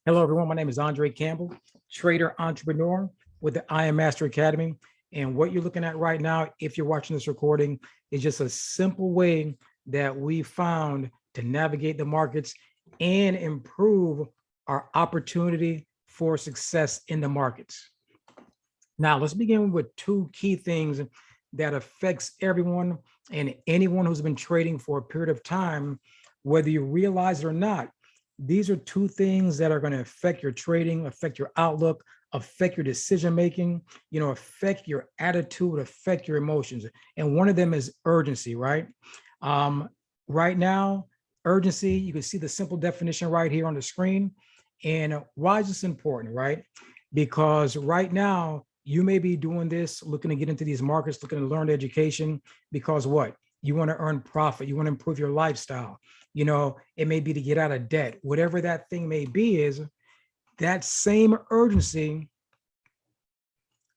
Hello, everyone. My name is Andre Campbell, trader entrepreneur with the I Am Master Academy. And what you're looking at right now, if you're watching this recording, is just a simple way that we found to navigate the markets and improve our opportunity for success in the markets. Now, let's begin with two key things that affects everyone and anyone who's been trading for a period of time, whether you realize it or not. These are two things that are going to affect your trading, affect your outlook, affect your decision making, affect your attitude, affect your emotions. And one of them is urgency, right? Um, right now, urgency, you can see the simple definition right here on the screen. And why is this important, right? Because right now, you may be doing this, looking to get into these markets, looking to learn education, because what? You want to earn profit, you want to improve your lifestyle. It may be to get out of debt, whatever that thing may be, is that same urgency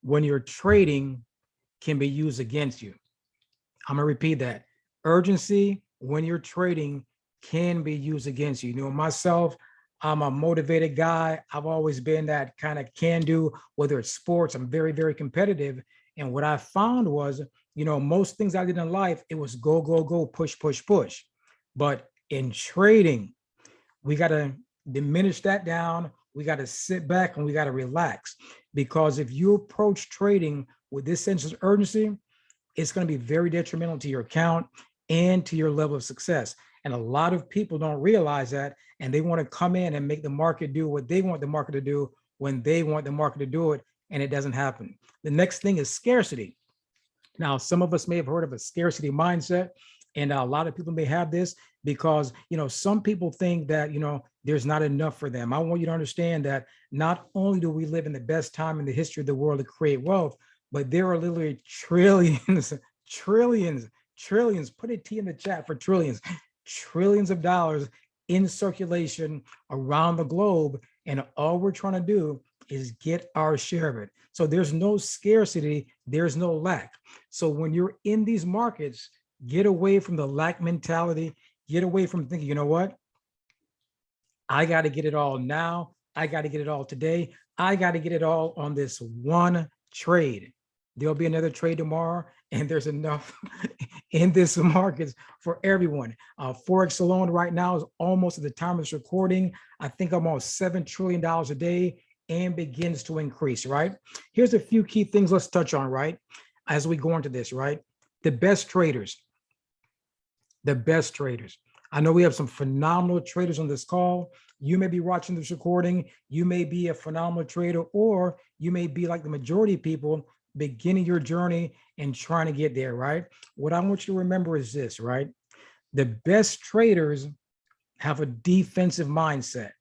when you're trading can be used against you. I'm gonna repeat that. Urgency when you're trading can be used against you. Myself, I'm a motivated guy. I've always been that kind of can do, whether it's sports. I'm very, very competitive. And what I found was, most things I did in life, it was go, go, go, push, push, push. But in trading, we got to diminish that down. We got to sit back and we got to relax. Because if you approach trading with this sense of urgency, it's going to be very detrimental to your account and to your level of success. And a lot of people don't realize that, and they want to come in and make the market do what they want the market to do when they want the market to do it, and it doesn't happen. The next thing is scarcity. Now, some of us may have heard of a scarcity mindset, and a lot of people may have this because, some people think that, there's not enough for them. I want you to understand that not only do we live in the best time in the history of the world to create wealth, but there are literally trillions, trillions, trillions, put a T in the chat for trillions, trillions of dollars in circulation around the globe. And all we're trying to do is get our share of it. So there's no scarcity, there's no lack. So when you're in these markets, get away from the lack mentality, get away from thinking, you know what? I got to get it all now. I got to get it all today. I got to get it all on this one trade. There'll be another trade tomorrow, and there's enough in this markets for everyone. Forex alone right now is almost at the time of this recording, I think almost $7 trillion a day, and begins to increase, right? Here's a few key things let's touch on, right? As we go into this, right? The best traders, the best traders. I know we have some phenomenal traders on this call. You may be watching this recording. You may be a phenomenal trader, or you may be like the majority of people beginning your journey and trying to get there, right? What I want you to remember is this, right? The best traders have a defensive mindset,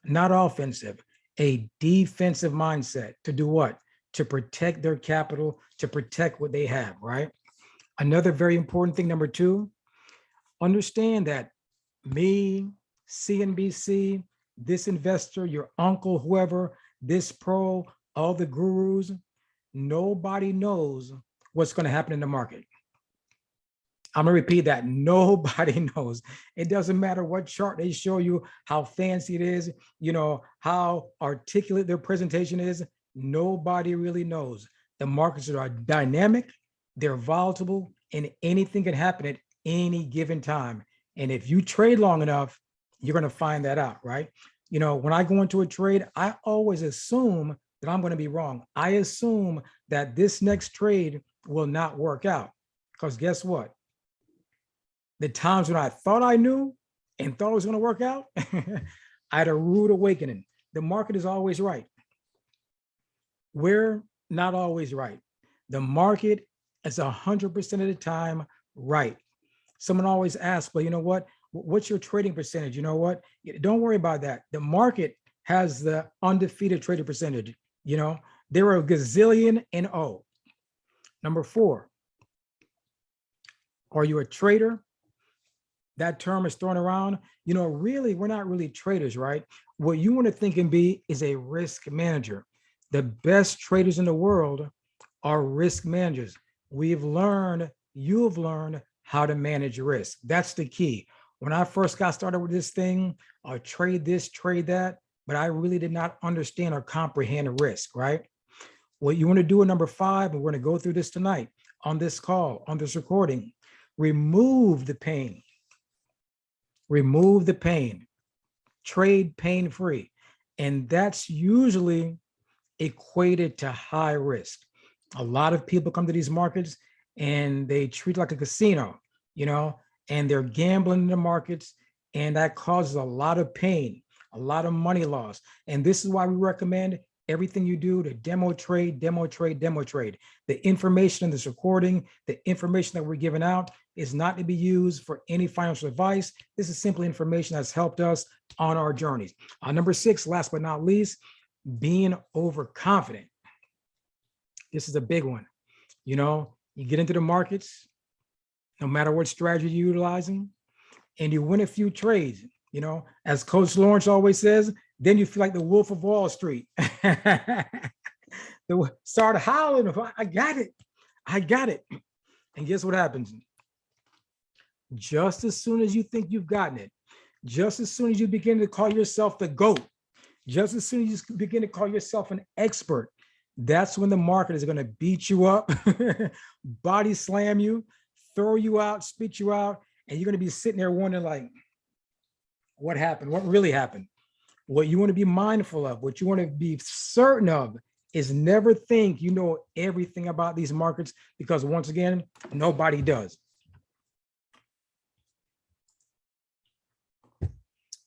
not offensive, a defensive mindset to do what? To protect their capital, to protect what they have, right? Another very important thing, number two, understand that me, CNBC, this investor, your uncle, whoever, this pro, all the gurus, nobody knows what's going to happen in the market. I'm going to repeat that. Nobody knows. It doesn't matter what chart they show you, how fancy it is, how articulate their presentation is. Nobody really knows. The markets are dynamic, they're volatile, and anything can happen at any given time. And if you trade long enough, you're going to find that out, right? When I go into a trade, I always assume that I'm going to be wrong. I assume that this next trade will not work out, because guess what? The times when I thought I knew and thought it was going to work out, I had a rude awakening. The market is always right. We're not always right. The market is 100% of the time right. Someone always asks, well, you know what? What's your trading percentage? You know what? Don't worry about that. The market has the undefeated trading percentage. There are a gazillion and O. Number four, are you a trader? That term is thrown around. Really, we're not really traders, right? What you want to think and be is a risk manager. The best traders in the world are risk managers. You've learned how to manage risk. That's the key. When I first got started with this thing, trade this, trade that. but I really did not understand or comprehend risk, right? What you want to do at number 5, and we're going to go through this tonight on this call, on this recording, remove the pain. Remove the pain. Trade pain-free. And that's usually equated to high risk. A lot of people come to these markets and they treat it like a casino, and they're gambling in the markets, and that causes a lot of pain, a lot of money loss. And this is why we recommend everything you do to demo trade, demo trade, demo trade. The information in this recording, the information that we're giving out is not to be used for any financial advice. This is simply information that's helped us on our journeys. Number 6, last but not least, being overconfident. This is a big one. You get into the markets, no matter what strategy you're utilizing, and you win a few trades, as Coach Lawrence always says, then you feel like the Wolf of Wall Street. Start howling, I got it. I got it. And guess what happens? Just as soon as you think you've gotten it, just as soon as you begin to call yourself the GOAT, just as soon as you begin to call yourself an expert, that's when the market is going to beat you up, body slam you, throw you out, spit you out, and you're going to be sitting there wondering, like, what happened? What really happened? What you want to be mindful of, what you want to be certain of, is never think you know everything about these markets, because once again, nobody does.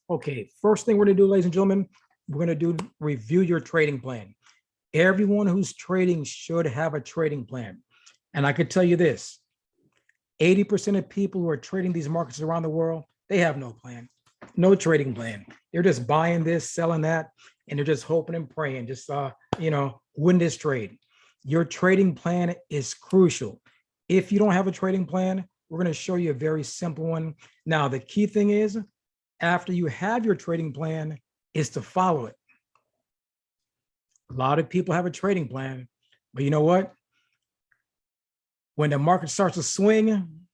Okay, first thing we're going to do, ladies and gentlemen, we're going to review your trading plan. Everyone who's trading should have a trading plan. And I could tell you this, 80% of people who are trading these markets around the world, they have no plan, no trading plan. They're just buying this, selling that, and they're just hoping and praying, just, win this trade. Your trading plan is crucial. If you don't have a trading plan, we're going to show you a very simple one. Now, the key thing is, after you have your trading plan, is to follow it. A lot of people have a trading plan, but you know what? When the market starts to swing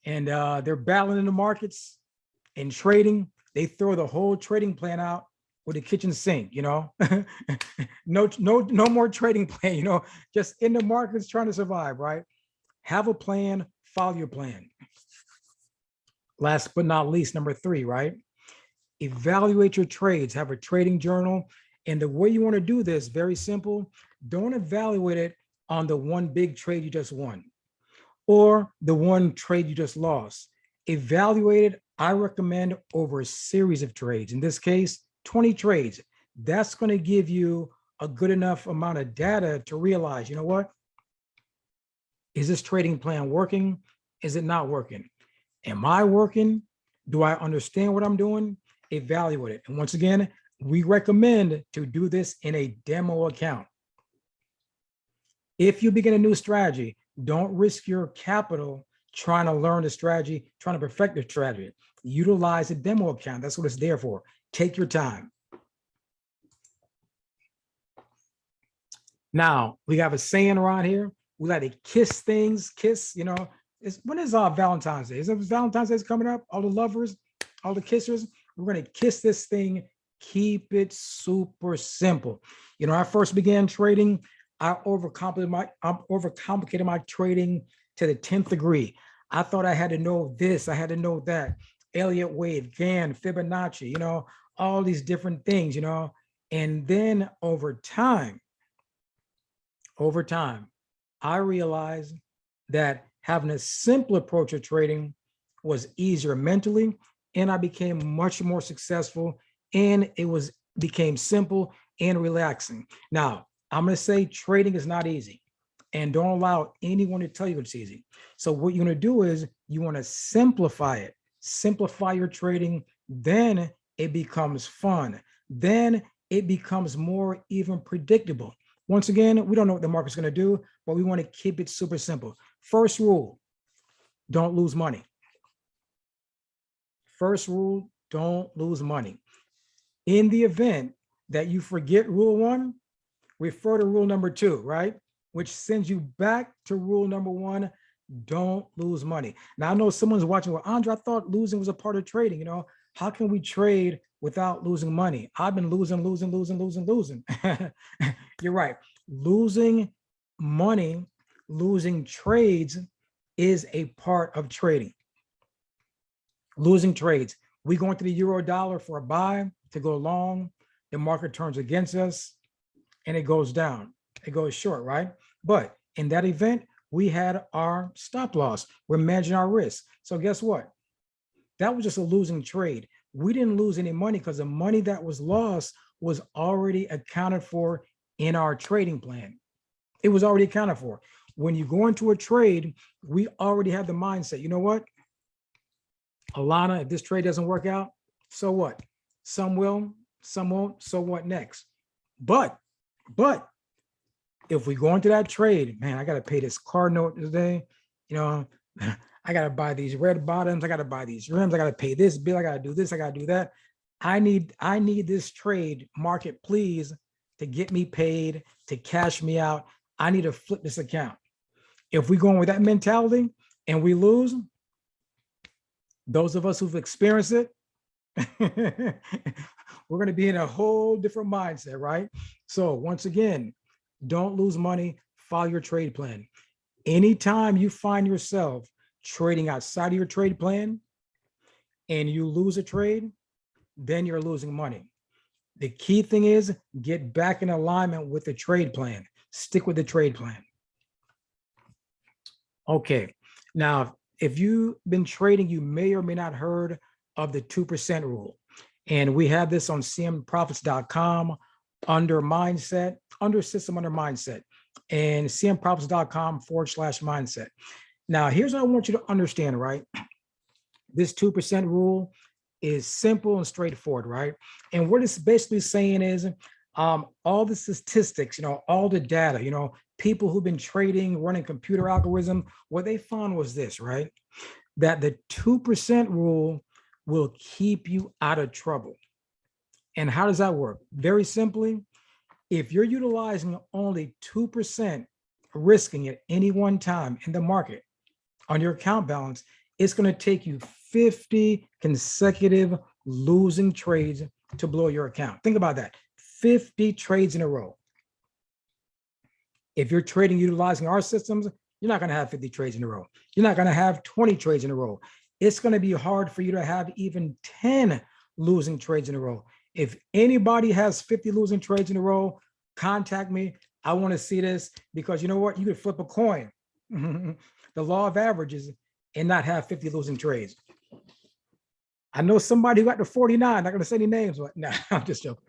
and they're battling in the markets and trading, they throw the whole trading plan out with the kitchen sink, no more trading plan, just in the markets trying to survive, right? Have a plan, follow your plan. Last but not least, number 3, right? Evaluate your trades, have a trading journal. And the way you want to do this, very simple. Don't evaluate it on the one big trade you just won or the one trade you just lost. Evaluate it, I recommend, over a series of trades. In this case, 20 trades. That's going to give you a good enough amount of data to realize, you know what? Is this trading plan working? Is it not working? Am I working? Do I understand what I'm doing? Evaluate it. And once again, we recommend to do this in a demo account. If you begin a new strategy, don't risk your capital trying to learn the strategy, trying to perfect the strategy. Utilize a demo account. That's what it's there for. Take your time. Now, we have a saying around here. We like to kiss things, when is Valentine's Day? Is it Valentine's Day coming up? All the lovers, all the kissers, we're going to kiss this thing. Keep it super simple. I first began trading, I overcomplicated my trading to the 10th degree. I thought I had to know this, I had to know that. Elliott wave, Gann, Fibonacci, all these different things, and then over time, I realized that having a simple approach of trading was easier mentally, and I became much more successful, and it became simple and relaxing. Now, I'm going to say trading is not easy, and don't allow anyone to tell you it's easy. So what you want to do is you want to simplify it, simplify your trading, then it becomes fun. Then it becomes more even predictable. Once again, we don't know what the market's going to do, but we want to keep it super simple. First rule, don't lose money. First rule, don't lose money. In the event that you forget rule 1, refer to rule number 2, right? Which sends you back to rule number 1, don't lose money. Now, I know someone's watching, well, Andre, I thought losing was a part of trading, how can we trade without losing money. I've been losing. You're right. Losing money, losing trades is a part of trading. Losing trades. We go into the euro dollar for a buy to go long. The market turns against us and it goes down. It goes short, right? But in that event, we had our stop loss. We're managing our risk. So guess what? That was just a losing trade. We didn't lose any money because the money that was lost was already accounted for in our trading plan. It was already accounted for. When you go into a trade, we already have the mindset. You know what? Alana, if this trade doesn't work out, so what? Some will, some won't. So what next? But if we go into that trade, man, I got to pay this car note today. You know, I got to buy these red bottoms. I got to buy these rims. I got to pay this bill. I got to do this. I got to do that. I need this trade market, please, to get me paid, to cash me out. I need to flip this account. If we go in with that mentality and we lose, those of us who've experienced it, we're going to be in a whole different mindset, right? So once again, don't lose money, follow your trade plan. Anytime you find yourself trading outside of your trade plan and you lose a trade, then you're losing money. The key thing is get back in alignment with the trade plan. Stick with the trade plan. Okay, now if you've been trading, you may or may not heard of the 2% rule. And we have this on cmprofits.com under mindset, under system under mindset, and cmprofits.com/mindset. Now, here's what I want you to understand, right? This 2% rule is simple and straightforward, right? And what it's basically saying is all the statistics, all the data, people who've been trading, running computer algorithm, what they found was this, right? That the 2% rule will keep you out of trouble. And how does that work? Very simply, if you're utilizing only 2% risking at any one time in the market on your account balance, it's going to take you 50 consecutive losing trades to blow your account. Think about that. 50 trades in a row. If you're trading utilizing our systems, you're not going to have 50 trades in a row. You're not going to have 20 trades in a row. It's going to be hard for you to have even 10 losing trades in a row. If anybody has 50 losing trades in a row, contact me. I want to see this because you know what? You could flip a coin, the law of averages, and not have 50 losing trades. I know somebody who got to 49, not going to say any names, but no, I'm just joking.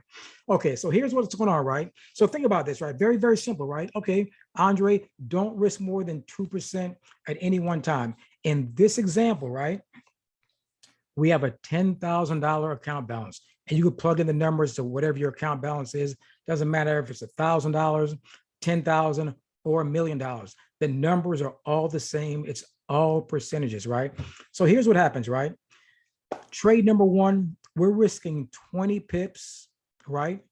Okay, so here's what's going on, right? So think about this, right? Very, very simple, right? Okay, Andre, don't risk more than 2% at any one time. In this example, right, we have a $10,000 account balance, and you could plug in the numbers to whatever your account balance is. Doesn't matter if it's $1,000, 10,000, or $1 million. The numbers are all the same. It's all percentages, right? So here's what happens, right? Trade number one, we're risking 20 pips, right?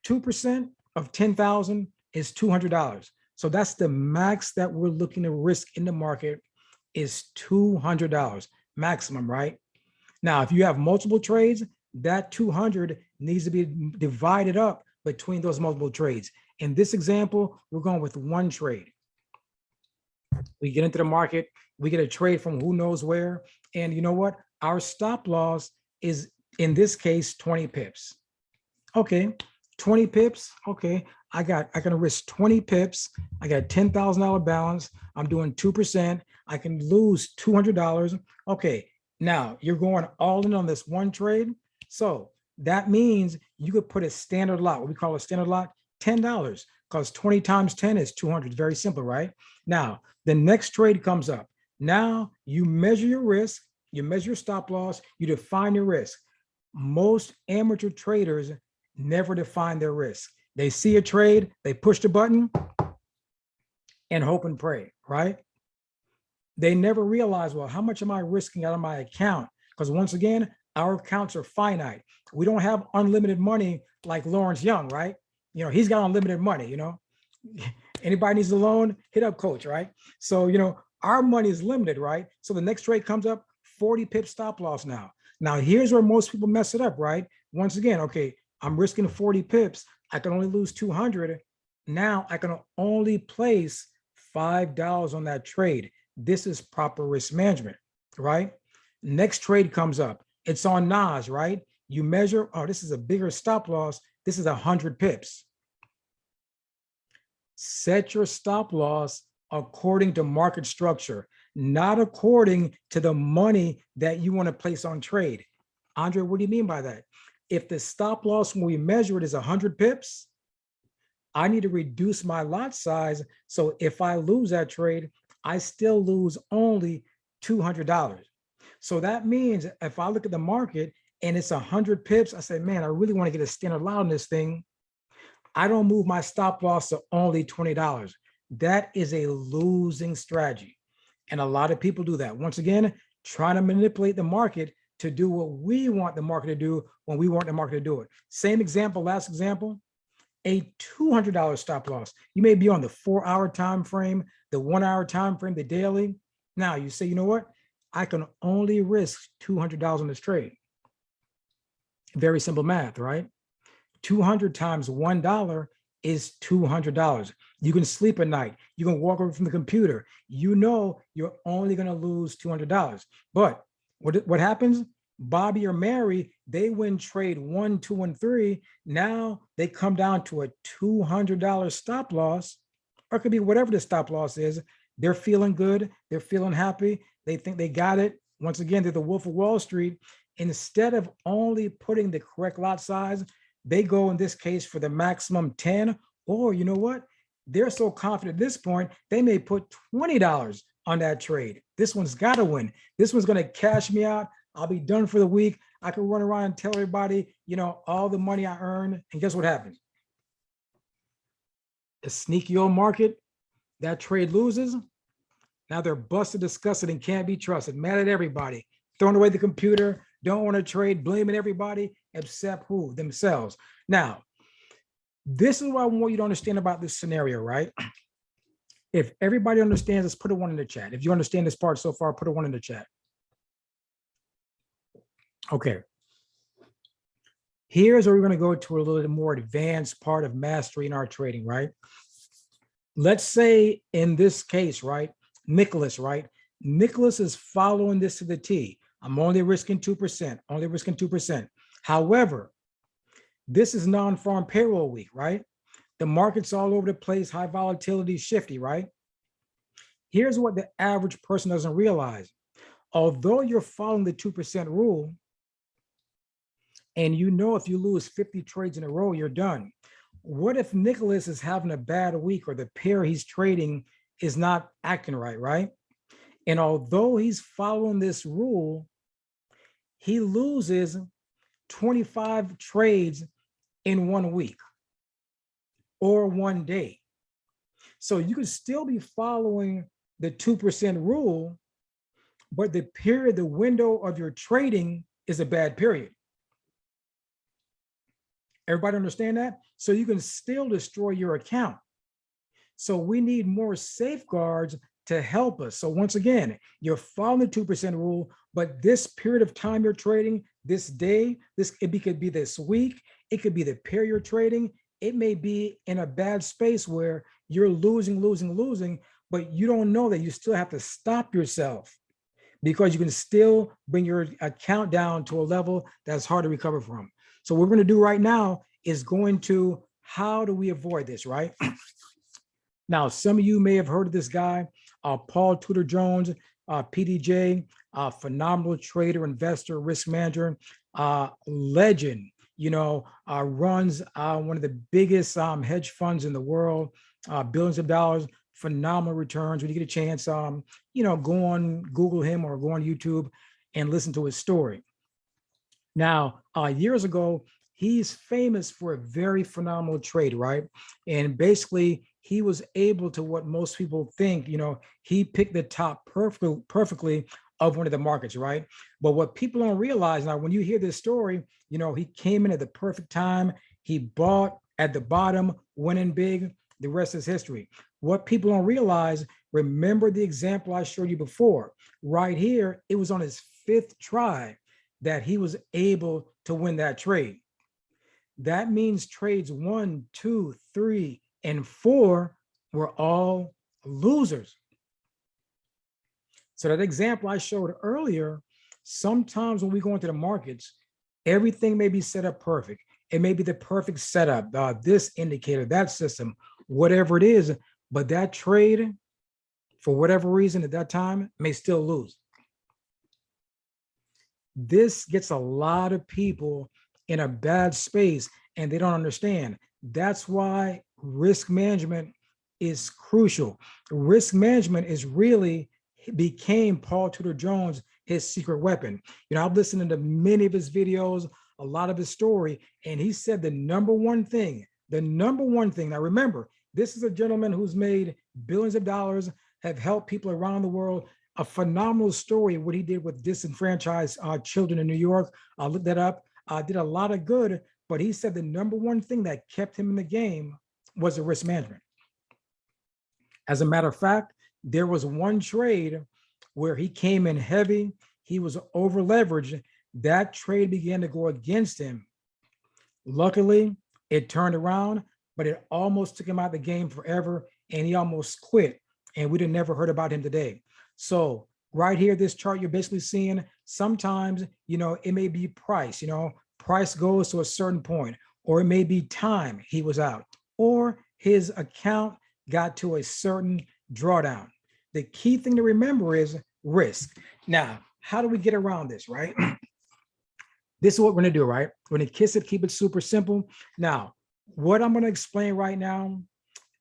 2% of 10,000 is $200. So that's the max that we're looking to risk in the market is $200 maximum, right? Now, if you have multiple trades, that 200 needs to be divided up between those multiple trades. In this example, we're going with one trade. We get into the market, we get a trade from who knows where. And you know what? Our stop loss is, in this case, 20 pips. Okay, 20 pips. Okay, I can risk 20 pips. I got $10,000 balance. I'm doing 2%. I can lose $200. Okay, now you're going all in on this one trade. So that means you could put a standard lot, what we call a standard lot, $10, because 20 times 10 is 200. It's very simple, right? Now, the next trade comes up. Now you measure your risk, you measure your stop loss, you define your risk. Most amateur traders never define their risk. They see a trade, they push the button and hope and pray, right? They never realize, well, how much am I risking out of my account? Because once again, our accounts are finite. We don't have unlimited money like Lawrence Young, right? He's got unlimited money, Anybody needs a loan, hit up coach, right? So, our money is limited, right? So the next trade comes up, 40 pip stop loss now. Now, here's where most people mess it up, right? Once again, okay, I'm risking 40 pips. I can only lose 200. Now I can only place $5 on that trade. This is proper risk management, right? Next trade comes up. It's on Nas, right? You measure, oh, this is a bigger stop loss. This is 100 pips. Set your stop loss according to market structure, not according to the money that you want to place on trade. Andre, what do you mean by that? If the stop loss when we measure it is 100 pips, I need to reduce my lot size. So if I lose that trade, I still lose only $200. So that means if I look at the market and it's 100 pips, I say, man, I really want to get a standard lot on this thing. I don't move my stop loss to only $20. That is a losing strategy. And a lot of people do that. Once again, trying to manipulate the market to do what we want the market to do when we want the market to do it. Same example, last example, a $200 stop loss. You may be on the 4-hour time frame, the 1-hour time frame, the daily. Now you say, you know what? I can only risk $200 on this trade. Very simple math, right? 200 times $1 is $200. You can sleep at night. You can walk away from the computer. You know you're only going to lose $200. But what happens? Bobby or Mary, they win trade 1, 2, and 3. Now they come down to a $200 stop loss, or it could be whatever the stop loss is. They're feeling good. They're feeling happy. They think they got it. Once again, they're the Wolf of Wall Street. Instead of only putting the correct lot size, they go in this case for the maximum 10, or you know what? They're so confident at this point, they may put $20 on that trade. This one's got to win. This one's going to cash me out. I'll be done for the week. I can run around and tell everybody, you know, all the money I earned. And guess what happens? The sneaky old market, that trade loses. Now they're busted, disgusted, and can't be trusted. Mad at everybody. Throwing away the computer. Don't want to trade. Blaming everybody except who? Themselves. Now, this is what I want you to understand about this scenario, right? If everybody understands, let's put a 1 in the chat. If you understand this part so far, put a 1 in the chat. Okay. Here's where we're going to go to a little bit more advanced part of mastery in our trading, right? Let's say in this case, right, Nicholas, right? Nicholas is following this to the T. I'm only risking 2%, only risking 2%. However, this is non-farm payroll week, right? The market's all over the place, high volatility, shifty, right? Here's what the average person doesn't realize. Although you're following the 2% rule, and you know if you lose 50 trades in a row, you're done. What if Nicholas is having a bad week or the pair he's trading is not acting right, right? And although he's following this rule, he loses 25 trades in 1 week or 1 day. So you can still be following the 2% rule, but the period, the window of your trading is a bad period. Everybody understand that? So you can still destroy your account. So we need more safeguards to help us. So once again, you're following the 2% rule, but this period of time you're trading, this day, could be this week, it could be the pair you're trading, it may be in a bad space where you're losing, but you don't know that you still have to stop yourself because you can still bring your account down to a level that's hard to recover from. So what we're going to do right now is going to how do we avoid this, right? Now, some of you may have heard of this guy, Paul Tudor Jones, PDJ, phenomenal trader, investor, risk manager, legend, you know, runs one of the biggest hedge funds in the world, billions of dollars, phenomenal returns. When you get a chance, you know, go on, Google him or go on YouTube and listen to his story. Now, years ago, he's famous for a very phenomenal trade, right? And basically, he was able to what most people think, you know, he picked the top perfectly of one of the markets, right? But what people don't realize now, when you hear this story, you know, he came in at the perfect time. He bought at the bottom, went in big. The rest is history. What people don't realize, remember the example I showed you before. Right here, it was on his 5th try. that he was able to win that trade. That means trades 1, 2, 3, and 4 were all losers. So that example I showed earlier, sometimes when we go into the markets, everything may be set up perfect. It may be the perfect setup, this indicator, that system, whatever it is, but that trade, for whatever reason at that time, may still lose. This gets a lot of people in a bad space and they don't understand. That's why risk management is crucial. Risk management is really became Paul Tudor Jones his secret weapon. You know, I've listened to many of his videos, a lot of his story, and he said the number one thing, now remember, this is a gentleman who's made billions of dollars, have helped people around the world. A phenomenal story, what he did with disenfranchised children in New York. I looked that up, did a lot of good, but he said the number one thing that kept him in the game was the risk management. As a matter of fact, there was one trade where he came in heavy, he was over leveraged, that trade began to go against him. Luckily, it turned around, but it almost took him out of the game forever, and he almost quit, and we'd have never heard about him today. So right here, this chart you're basically seeing, sometimes, you know, it may be price, you know, price goes to a certain point, or it may be time he was out, or his account got to a certain drawdown. The key thing to remember is risk. Now, how do we get around this, right? This is what we're gonna do, right? We're gonna kiss it, keep it super simple. Now, what I'm gonna explain right now,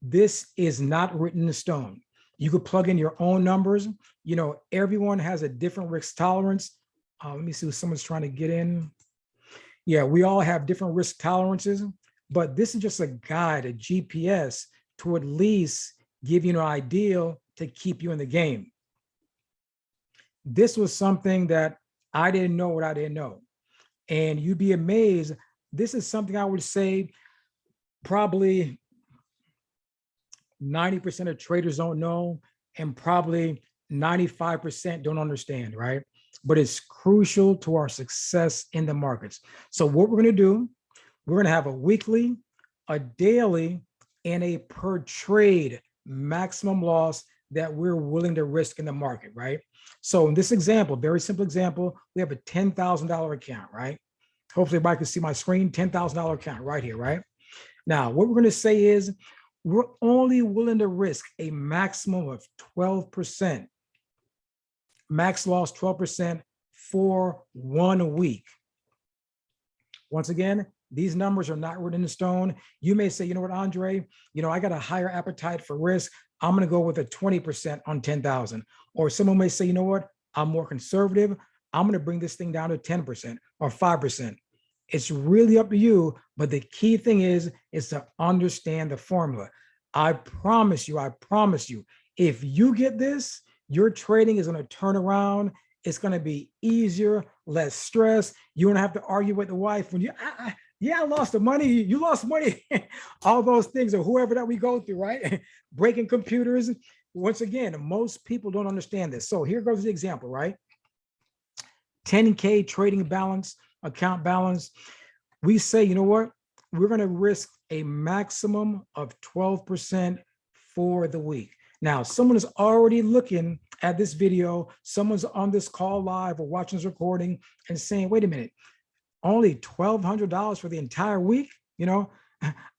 this is not written in stone. You could plug in your own numbers. You know, everyone has a different risk tolerance. Let me see if someone's trying to get in. Yeah, we all have different risk tolerances, but this is just a guide, a GPS to at least give you an idea to keep you in the game. This was something that I didn't know what I didn't know. And you'd be amazed. This is something I would say probably 90% of traders don't know, and probably 95% don't understand, right? But it's crucial to our success in the markets. So what we're gonna do, we're gonna have a weekly, a daily, and a per trade maximum loss that we're willing to risk in the market, right? So in this example, very simple example, we have a $10,000 account, right? Hopefully everybody can see my screen, $10,000 account right here, right? Now, what we're gonna say is, we're only willing to risk a maximum of 12%, max loss 12% for 1 week. Once again, these numbers are not written in stone. You may say, you know what, Andre, you know, I got a higher appetite for risk. I'm going to go with a 20% on 10,000. Or someone may say, you know what, I'm more conservative. I'm going to bring this thing down to 10% or 5%. It's really up to you. But the key thing is to understand the formula. I promise you, if you get this, your trading is going to turn around. It's going to be easier, less stress. You don't have to argue with the wife when you, yeah, I lost the money. You lost money. All those things, or whoever that we go through, right? Breaking computers. Once again, most people don't understand this. So here goes the example, right? 10K trading balance, account balance. We say, you know what? We're going to risk a maximum of 12% for the week. Now, someone is already looking at this video. Someone's on this call live or watching this recording and saying, wait a minute, only $1,200 for the entire week? You know,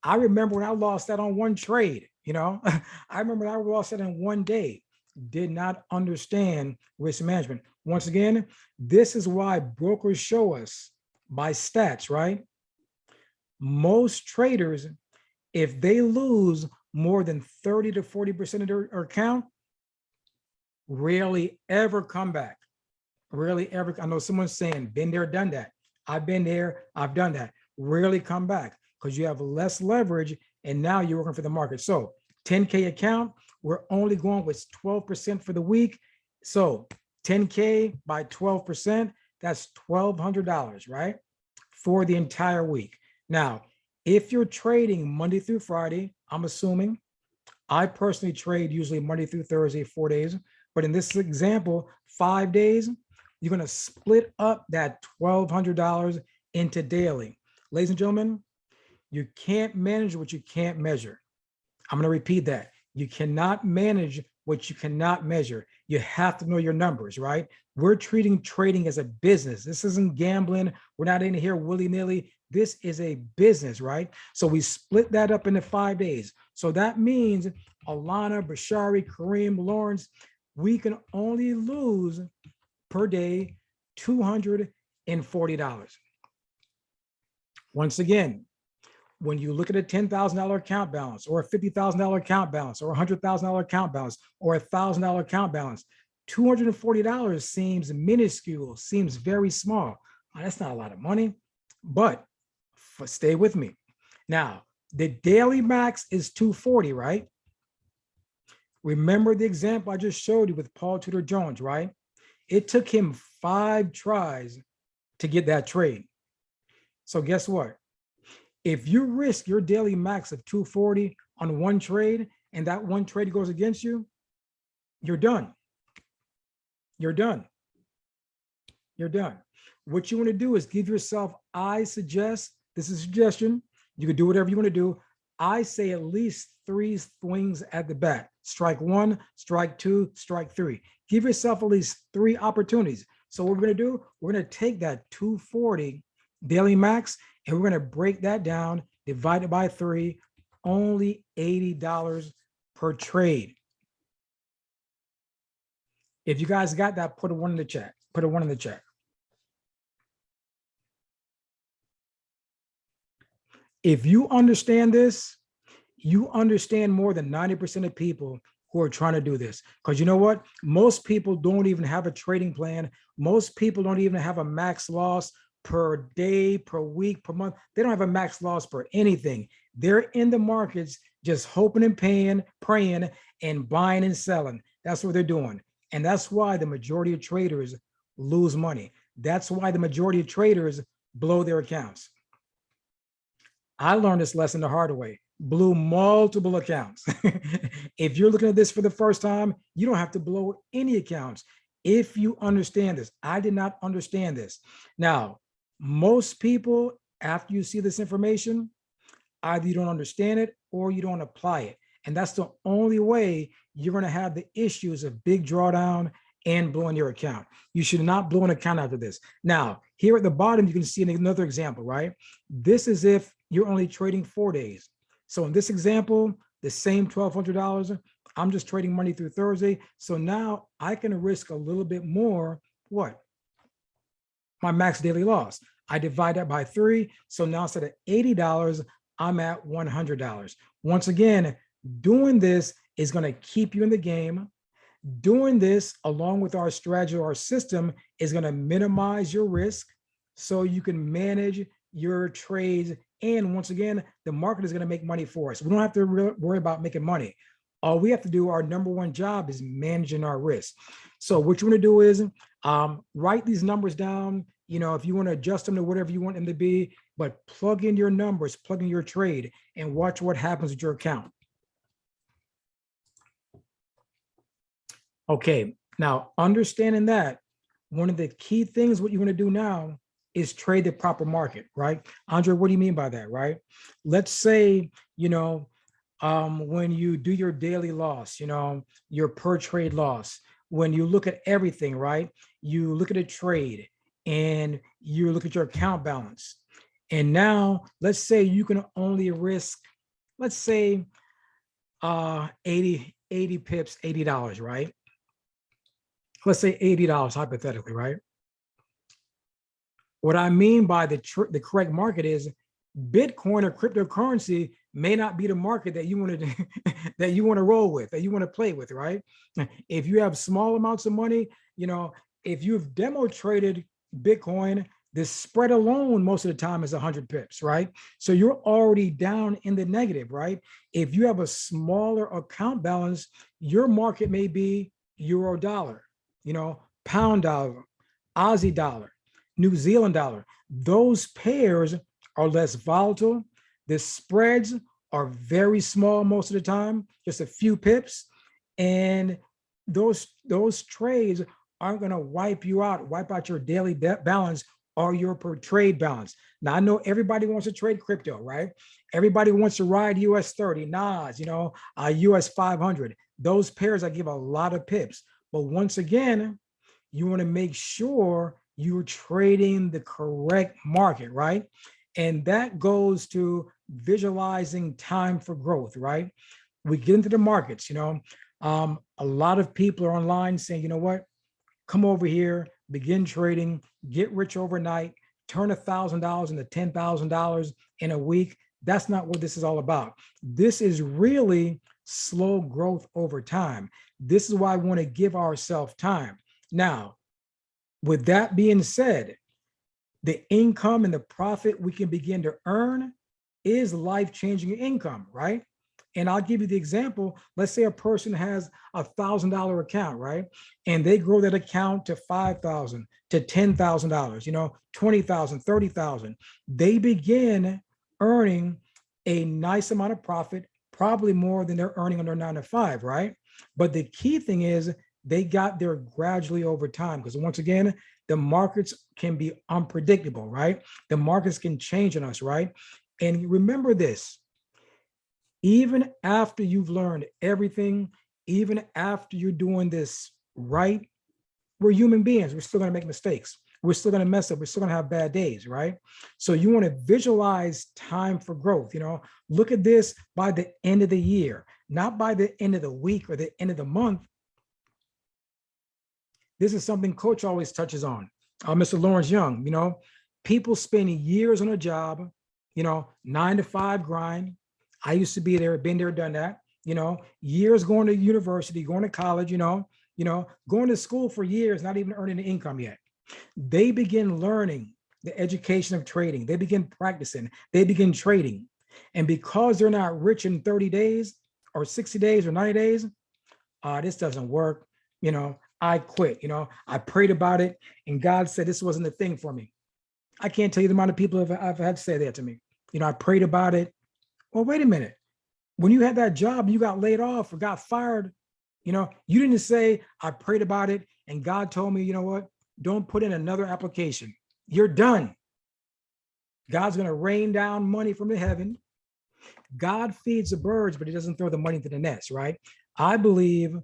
I remember when I lost that on one trade, you know, I remember I lost that in 1 day. Did not understand risk management. Once again, this is why brokers show us by stats, right? Most traders, if they lose more than 30 to 40% of their account, rarely ever come back. Rarely ever. I know someone's saying, been there, done that. I've been there, I've done that. Rarely come back because you have less leverage and now you're working for the market. So 10K account, we're only going with 12% for the week. So 10K by 12%, that's $1,200, right? For the entire week. Now, if you're trading Monday through Friday, I'm assuming, I personally trade usually Monday through Thursday, 4 days, but in this example, 5 days, You're going to split up that $1,200 into daily. Ladies and gentlemen, you can't manage what you can't measure. I'm going to repeat that. You cannot manage what you cannot measure. You have to know your numbers, right? We're treating trading as a business. This isn't gambling. We're not in here willy-nilly. This is a business, right? So we split that up into 5 days. So that means Alana, Bashari, Kareem, Lawrence, we can only lose per day $240. Once again, when you look at a $10,000 account balance or a $50,000 account balance or a $100,000 account balance or a $1,000 account balance, $240 seems minuscule, seems very small. That's not a lot of money, but stay with me. Now, the daily max is 240, right? Remember the example I just showed you with Paul Tudor Jones, right? It took him 5 tries to get that trade. So guess what? If you risk your daily max of 240 on one trade and that one trade goes against you, you're done. You're done. You're done. What you want to do is give yourself, I suggest, this is a suggestion, you can do whatever you want to do. I say at least 3 swings at the bat. Strike 1, strike 2, strike 3. Give yourself at least 3 opportunities. So what we're going to do, we're going to take that 240 daily max and we're going to break that down, divide it by 3, only $80 per trade. If you guys got that, put a 1 in the chat. Put a 1 in the chat. If you understand this, you understand more than 90% of people who are trying to do this. Because you know what? Most people don't even have a trading plan. Most people don't even have a max loss per day, per week, per month. They don't have a max loss per anything. They're in the markets just hoping and praying and buying and selling. That's what they're doing. And that's why the majority of traders lose money. That's why the majority of traders blow their accounts. I learned this lesson the hard way. Blew multiple accounts. If you're looking at this for the first time, you don't have to blow any accounts if you understand this. I did not understand this. Now, most people, after you see this information, either you don't understand it or you don't apply it. And that's the only way you're going to have the issues of big drawdown and blowing your account. You should not blow an account after this. Now, here at the bottom, you can see another example, right? This is if you're only trading 4 days. So in this example, the same $1,200, I'm just trading money through Thursday. So now I can risk a little bit more. What? My max daily loss. I divide that by 3. So now instead of $80, I'm at $100. Once again, doing this is going to keep you in the game. Doing this along with our strategy or our system is going to minimize your risk so you can manage your trades. And once again, the market is going to make money for us. We don't have to worry about making money. All we have to do, our number one job is managing our risk. So what you want to do is write these numbers down. You know, if you want to adjust them to whatever you want them to be, but plug in your numbers, plug in your trade, and watch what happens with your account. Okay, now understanding that, one of the key things what you want to do now is trade the proper market, right? Andre, what do you mean by that, right? Let's say, you know, when you do your daily loss, you know, your per trade loss, when you look at everything, right? You look at a trade and you look at your account balance. And now let's say you can only risk, let's say 80 pips, $80, right? Let's say $80 hypothetically, right? What I mean by the correct market is Bitcoin or cryptocurrency may not be the market that you want to that you want to roll with, that you want to play with, right? If you have small amounts of money, you know, if you've demo traded Bitcoin, the spread alone most of the time is 100 pips, right? So you're already down in the negative, right? If you have a smaller account balance, your market may be euro dollar, you know, pound dollar, Aussie dollar, New Zealand dollar. Those pairs are less volatile. The spreads are very small most of the time, just a few pips. And those trades aren't going to wipe you out, wipe out your daily balance or your per trade balance. Now, I know everybody wants to trade crypto, right? Everybody wants to ride US 30, NAS, US 500. Those pairs I give a lot of pips. But once again, you want to make sure you're trading the correct market, right? And that goes to visualizing time for growth, right? We get into the markets, a lot of people are online saying, you know what, come over here, begin trading, get rich overnight, turn $1,000 into $10,000 in a week. That's not what this is all about. This is really slow growth over time. This is why I want to give ourselves time. Now, with that being said, the income and the profit we can begin to earn is life-changing income, right? And I'll give you the example. Let's say a person has $1,000 account, right? And they grow that account to $5,000, to $10,000, $20,000, $30,000. They begin earning a nice amount of profit, probably more than they're earning on their 9 to 5, right? But the key thing is they got there gradually over time, because once again, the markets can be unpredictable, right? The markets can change on us, right? And remember this, even after you've learned everything, even after you're doing this right, we're human beings. We're still going to make mistakes. We're still going to mess up. We're still going to have bad days, right? So you want to visualize time for growth. Look at this by the end of the year, not by the end of the week or the end of the month. This is something Coach always touches on. Mr. Lawrence Young, people spend years on a job, 9 to 5 grind. I used to be there, been there, done that, years going to university, going to college, going to school for years, not even earning an income yet. They begin learning the education of trading. They begin practicing, they begin trading. And because they're not rich in 30 days or 60 days or 90 days, this doesn't work. I quit, I prayed about it and God said this wasn't the thing for me. I can't tell you the amount of people I've had to say that to me. I prayed about it. Well, wait a minute. When you had that job, you got laid off or got fired, you didn't say, I prayed about it and God told me, you know what, don't put in another application. You're done. God's going to rain down money from the heaven. God feeds the birds, but he doesn't throw the money into the nest, right? I believe,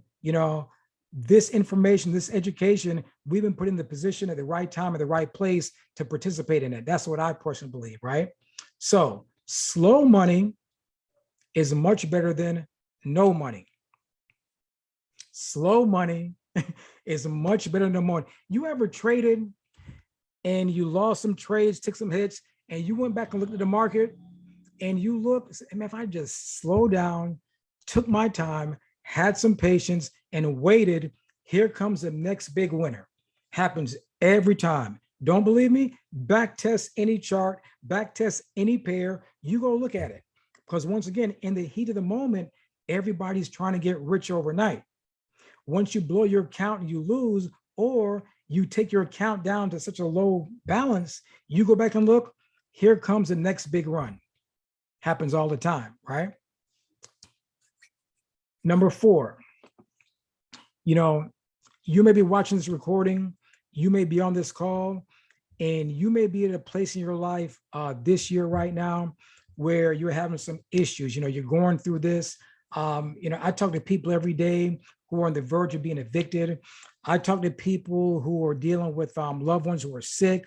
this information, this education, we've been put in the position at the right time, at the right place to participate in it. That's what I personally believe, right? So slow money is much better than no money. Slow money is much better than no money. You ever traded and you lost some trades, took some hits, and you went back and looked at the market and you look, if I just slow down, took my time, had some patience and waited, here comes the next big winner. Happens every time. Don't believe me? Back test any chart, back test any pair, you go look at it. Because once again, in the heat of the moment, everybody's trying to get rich overnight. Once you blow your account and you lose, or you take your account down to such a low balance, you go back and look, here comes the next big run. Happens all the time, right? Number 4, you may be watching this recording, you may be on this call, and you may be at a place in your life this year right now where you're having some issues. You're going through this. I talk to people every day who are on the verge of being evicted. I talk to people who are dealing with loved ones who are sick.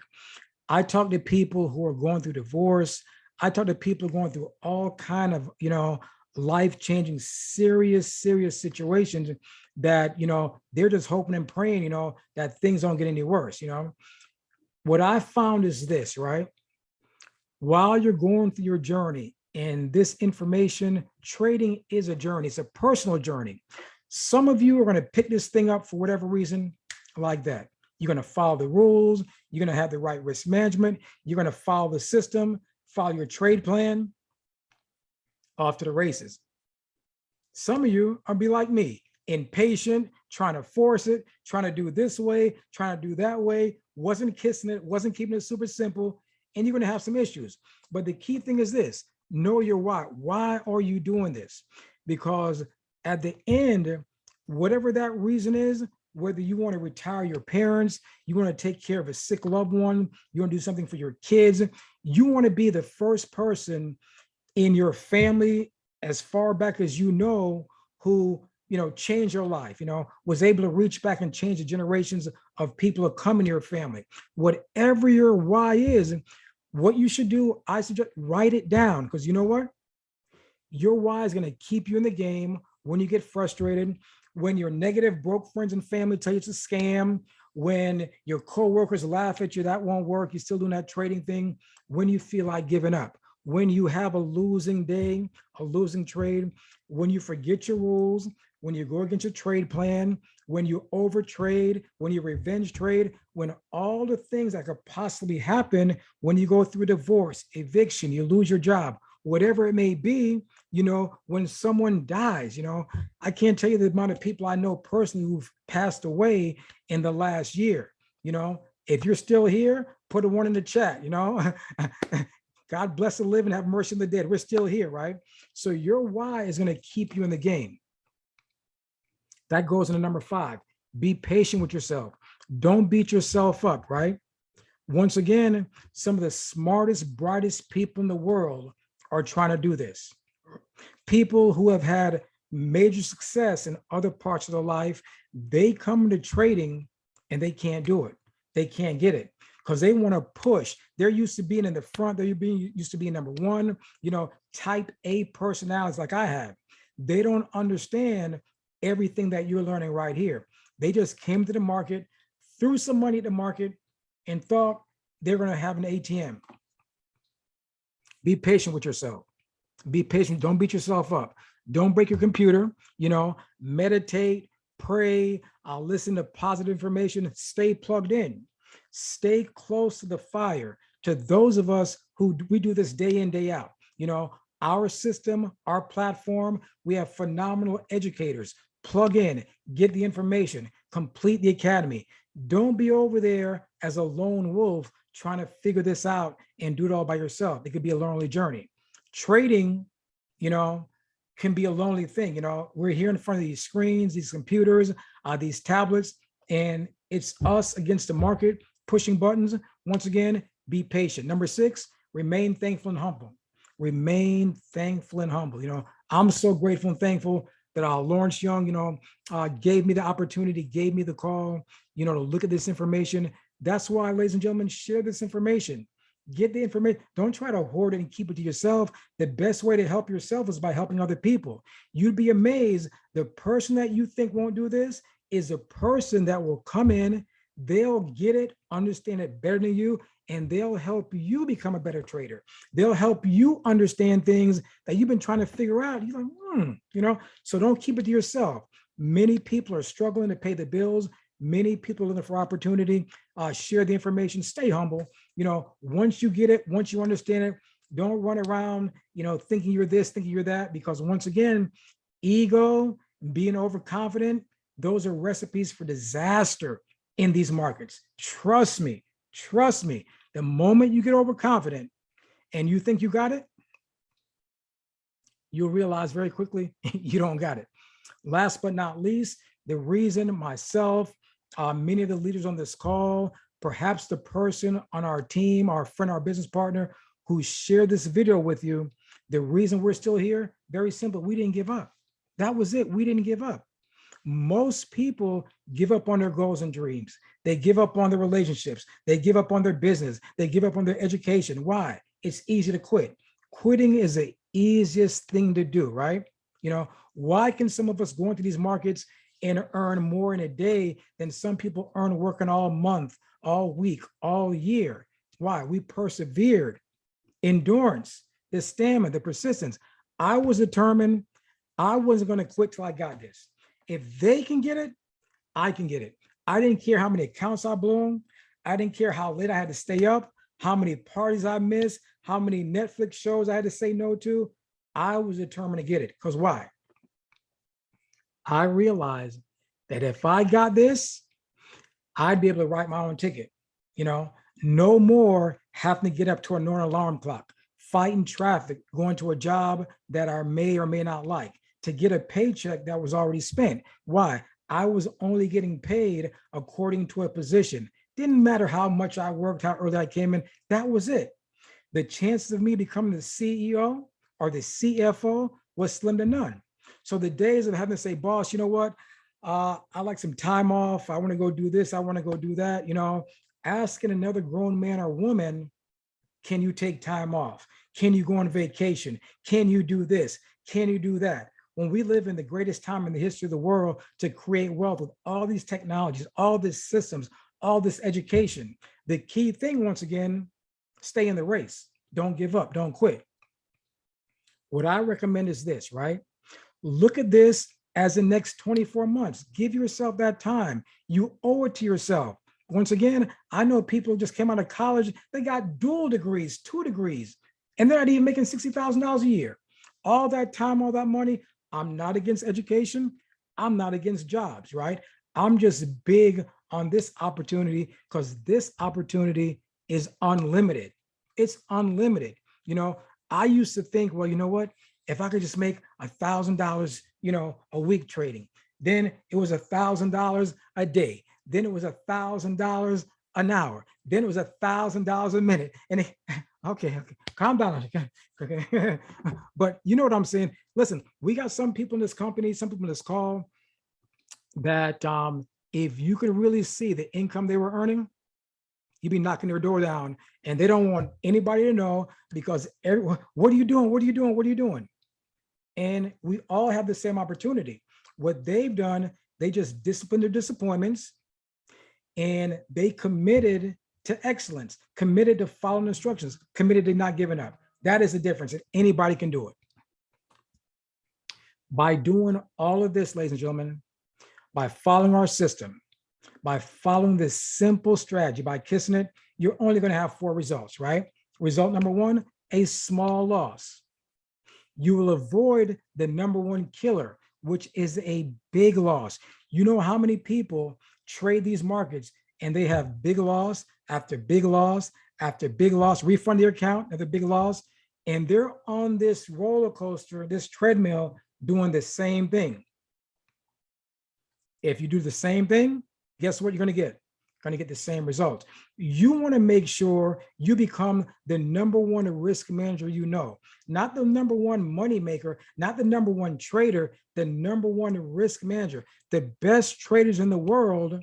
I talk to people who are going through divorce. I talk to people going through all kind of, life-changing, serious situations that, they're just hoping and praying, that things don't get any worse. What I found is this, right? While you're going through your journey and this information, trading is a journey. It's a personal journey. Some of you are going to pick this thing up for whatever reason like that. You're going to follow the rules. You're going to have the right risk management. You're going to follow the system, follow your trade plan. Off to the races. Some of you are be like me, impatient, trying to force it, trying to do it this way, trying to do that way, wasn't kissing it, wasn't keeping it super simple, and you're going to have some issues. But the key thing is this, know your why. Why are you doing this? Because at the end, whatever that reason is, whether you want to retire your parents, you want to take care of a sick loved one, you want to do something for your kids, you want to be the first person in your family as far back as who changed your life, was able to reach back and change the generations of people who come in your family. Whatever your why is, what you should do, I suggest write it down, because you know what? Your why is going to keep you in the game when you get frustrated, when your negative broke friends and family tell you it's a scam, when your coworkers laugh at you, that won't work, you're still doing that trading thing, when you feel like giving up, when you have a losing day, a losing trade, when you forget your rules, when you go against your trade plan, when you overtrade, when you revenge trade, when all the things that could possibly happen, when you go through divorce, eviction, you lose your job, whatever it may be, when someone dies, I can't tell you the amount of people I know personally who've passed away in the last year. If you're still here, put a one in the chat, God bless the living, have mercy on the dead. We're still here, right? So your why is going to keep you in the game. That goes into number 5. Be patient with yourself. Don't beat yourself up, right? Once again, some of the smartest, brightest people in the world are trying to do this. People who have had major success in other parts of their life, they come into trading and they can't do it. They can't get it because they want to push. They're used to being in the front. They're used to being number one, type A personalities like I have. They don't understand everything that you're learning right here. They just came to the market, threw some money at the market, and thought they're going to have an ATM. Be patient with yourself. Be patient. Don't beat yourself up. Don't break your computer. Meditate, pray, listen to positive information. Stay plugged in. Stay close to the fire. To those of us who we do this day in, day out, our system, our platform, we have phenomenal educators. Plug in, get the information, complete the academy. Don't be over there as a lone wolf trying to figure this out and do it all by yourself. It could be a lonely journey. Trading, can be a lonely thing. We're here in front of these screens, these computers, these tablets, and it's us against the market pushing buttons. Once again, be patient. Number 6, remain thankful and humble. Remain thankful and humble. I'm so grateful and thankful that Lawrence Young, gave me the opportunity, gave me the call, to look at this information. That's why, ladies and gentlemen, share this information. Get the information. Don't try to hoard it and keep it to yourself. The best way to help yourself is by helping other people. You'd be amazed. The person that you think won't do this is a person that will come in. They'll get it, understand it better than you, and they'll help you become a better trader. They'll help you understand things that you've been trying to figure out. You're like, so don't keep it to yourself. Many people are struggling to pay the bills. Many people are looking for opportunity. Share the information, stay humble. Once you get it, once you understand it, don't run around, thinking you're this, thinking you're that, because once again, ego, being overconfident, those are recipes for disaster in these markets. Trust me. The moment you get overconfident and you think you got it, you'll realize very quickly you don't got it. Last but not least, the reason myself, many of the leaders on this call, perhaps the person on our team, our friend, our business partner who shared this video with you, the reason we're still here, very simple, we didn't give up. That was it, we didn't give up. Most people give up on their goals and dreams. They give up on their relationships. They give up on their business. They give up on their education. Why? It's easy to quit. Quitting is the easiest thing to do, right? Why can some of us go into these markets and earn more in a day than some people earn working all month, all week, all year? Why? We persevered. Endurance, the stamina, the persistence. I was determined I wasn't going to quit till I got this. If they can get it, I can get it. I didn't care how many accounts I blew. I didn't care how late I had to stay up, how many parties I missed, how many Netflix shows I had to say no to. I was determined to get it. Because why? I realized that if I got this, I'd be able to write my own ticket. No more having to get up to a normal alarm clock, fighting traffic, going to a job that I may or may not like, to get a paycheck that was already spent. Why? I was only getting paid according to a position. Didn't matter how much I worked, how early I came in. That was it. The chances of me becoming the CEO or the CFO was slim to none. So the days of having to say, boss, you know what? I like some time off. I want to go do this. I want to go do that. Asking another grown man or woman, can you take time off? Can you go on vacation? Can you do this? Can you do that? When we live in the greatest time in the history of the world to create wealth with all these technologies, all these systems, all this education, the key thing, once again, stay in the race. Don't give up. Don't quit. What I recommend is this, right? Look at this as the next 24 months. Give yourself that time. You owe it to yourself. Once again, I know people who just came out of college, they got dual degrees, 2 degrees, and they're not even making $60,000 a year. All that time, all that money. I'm not against education. I'm not against jobs, right? I'm just big on this opportunity because this opportunity is unlimited. It's unlimited. I used to think, well, you know what? If I could just make $1,000, a week trading, then it was $1,000 a day. Then it was $1,000 an hour. Then it was $1,000 a minute. And okay, calm down. Okay. But you know what I'm saying? Listen, we got some people in this company, some people in this call that if you can really see the income they were earning, you'd be knocking their door down, and they don't want anybody to know because everyone, what are you doing? What are you doing? What are you doing? And we all have the same opportunity. What they've done, they just disciplined their disappointments, and they committed to excellence, committed to following instructions, committed to not giving up. That is the difference, and anybody can do it. By doing all of this, ladies and gentlemen, by following our system, by following this simple strategy, by kissing it, you're only going to have 4 results, right? Result number 1, a small loss. You will avoid the number 1 killer, which is a big loss. You know how many people trade these markets and they have big loss after big loss after big loss, refund their account, another big loss, and they're on this roller coaster, this treadmill, doing the same thing. If you do the same thing, guess what you're going to get? Going to get the same results. You want to make sure you become the number 1 risk manager, not the number 1 money maker, not the number 1 trader, the number 1 risk manager. The best traders in the world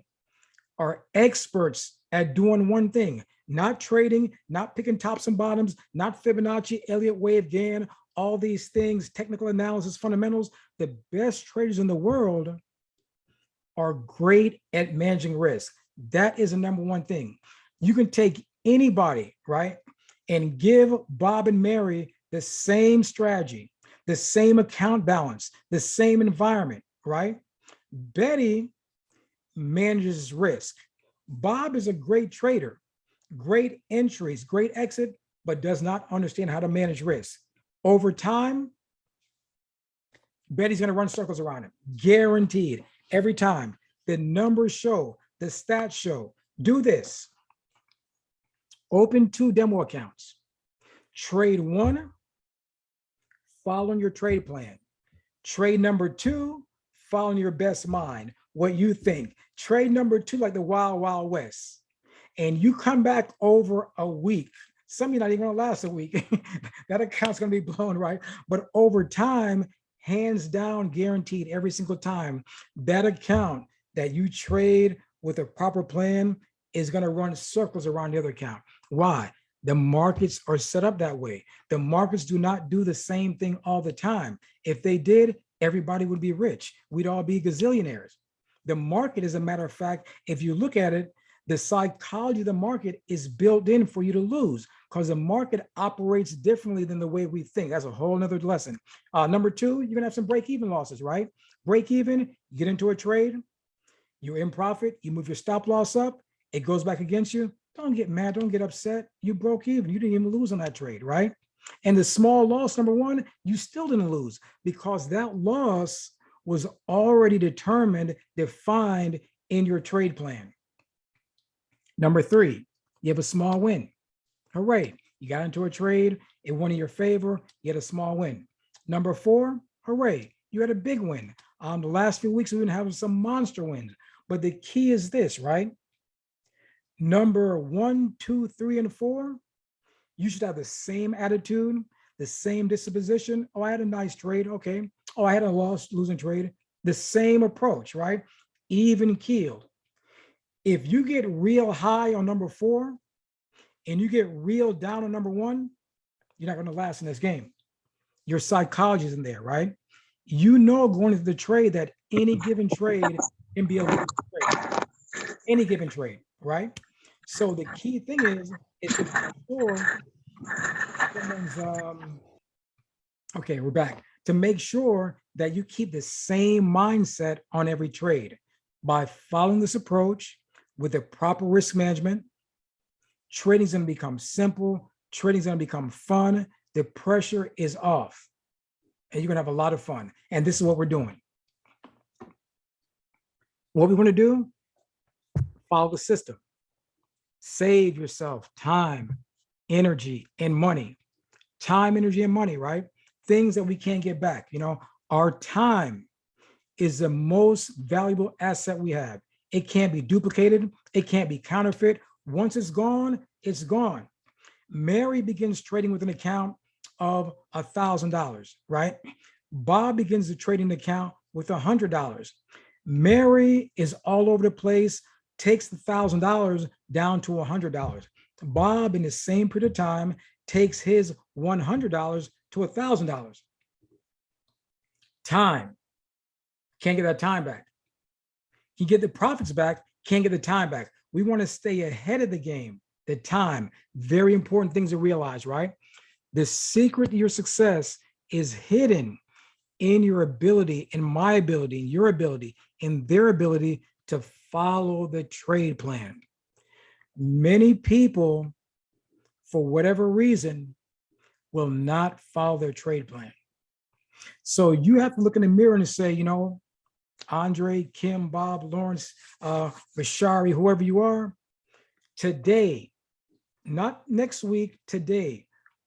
are experts at doing one thing, not trading, not picking tops and bottoms, not Fibonacci, Elliott wave, Gann, all these things, technical analysis, fundamentals. The best traders in the world are great at managing risk. That is the number 1 thing. You can take anybody, right, and give Bob and Mary the same strategy, the same account balance, the same environment, right? Betty manages risk. Bob is a great trader, great entries, great exit, but does not understand how to manage risk. Over time, Betty's going to run circles around him, guaranteed. Every time. The numbers show, the stats show. Do this. Open 2 demo accounts. Trade 1, following your trade plan. Trade number 2, following your best mind, what you think. Trade number 2, like the Wild Wild West. And you come back over a week. Some of you not even going to last a week. That account's going to be blown, right? But over time, hands down, guaranteed every single time, that account that you trade with a proper plan is going to run circles around the other account. Why? The markets are set up that way. The markets do not do the same thing all the time. If they did, everybody would be rich. We'd all be gazillionaires. The market, as a matter of fact, if you look at it, the psychology of the market is built in for you to lose because the market operates differently than the way we think. That's a whole nother lesson. Number 2, you're gonna have some break-even losses, right? Break-even, you get into a trade, you're in profit, you move your stop loss up, it goes back against you. Don't get mad, don't get upset. You broke even, you didn't even lose on that trade, right? And the small loss, number 1, you still didn't lose because that loss was already determined, defined in your trade plan. Number 3, you have a small win. Hooray, you got into a trade, it went in your favor, you had a small win. Number 4, hooray, you had a big win. The last few weeks, we've been having some monster wins. But the key is this, right? Number 1, 2, 3, and 4, you should have the same attitude, the same disposition. Oh, I had a nice trade. Okay. Oh, I had a losing trade. The same approach, right? Even keeled. If you get real high on number 4 and you get real down on number 1, you're not going to last in this game. Your psychology is in there, right? You know, going into the trade that any given trade can be a losing trade. Any given trade, right? So the key thing is to make sure okay, we're back. To make sure that you keep the same mindset on every trade by following this approach with the proper risk management. Trading is going to become simple. Trading is going to become fun. The pressure is off, and you're going to have a lot of fun. And this is what we're doing. What we want to do, follow the system. Save yourself time, energy, and money. Time, energy, and money, right? Things that we can't get back. You know, our time is the most valuable asset we have. It can't be duplicated. It can't be counterfeit. Once it's gone, it's gone. Mary begins trading with an account of $1,000, right? Bob begins the trading account with $100. Mary is all over the place, takes the $1,000 down to $100. Bob, in the same period of time, takes his $100 to $1,000. Time, can't get that time back. He get the profits back, can't get the time back. We want to stay ahead of the game. The time, very important things to realize, right? The secret to your success is hidden in your ability, in my ability, in your ability, in their ability to follow the trade plan. Many people, for whatever reason, will not follow their trade plan. So you have to look in the mirror and say, you know, Andre, Kim, Bob, Lawrence, Bashari, whoever you are, today, not next week, today,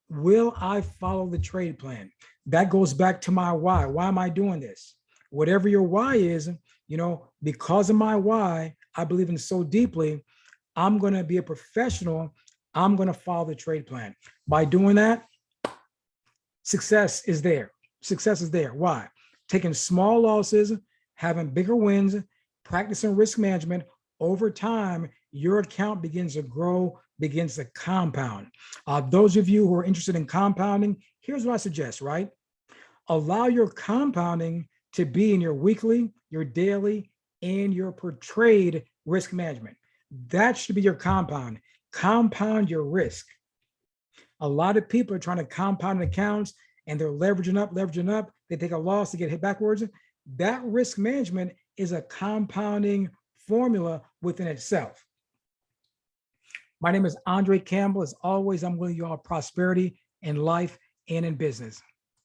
will I follow the trade plan? That goes back to my why. Why am I doing this? Whatever your why is, you know, because of my why, I believe in so deeply, I'm going to be a professional. I'm going to follow the trade plan. By doing that, success is there. Success is there. Why? Taking small losses, having bigger wins, practicing risk management. Over time, your account begins to grow, begins to compound. Those of you who are interested in compounding, here's what I suggest, right? Allow your compounding to be in your weekly, your daily, and your per trade risk management. That should be your compound. Compound your risk. A lot of people are trying to compound accounts and they're leveraging up. They take a loss to get hit backwards. That risk management is a compounding formula within itself. My name is Andre Campbell. As always, I'm wishing you all prosperity in life and in business.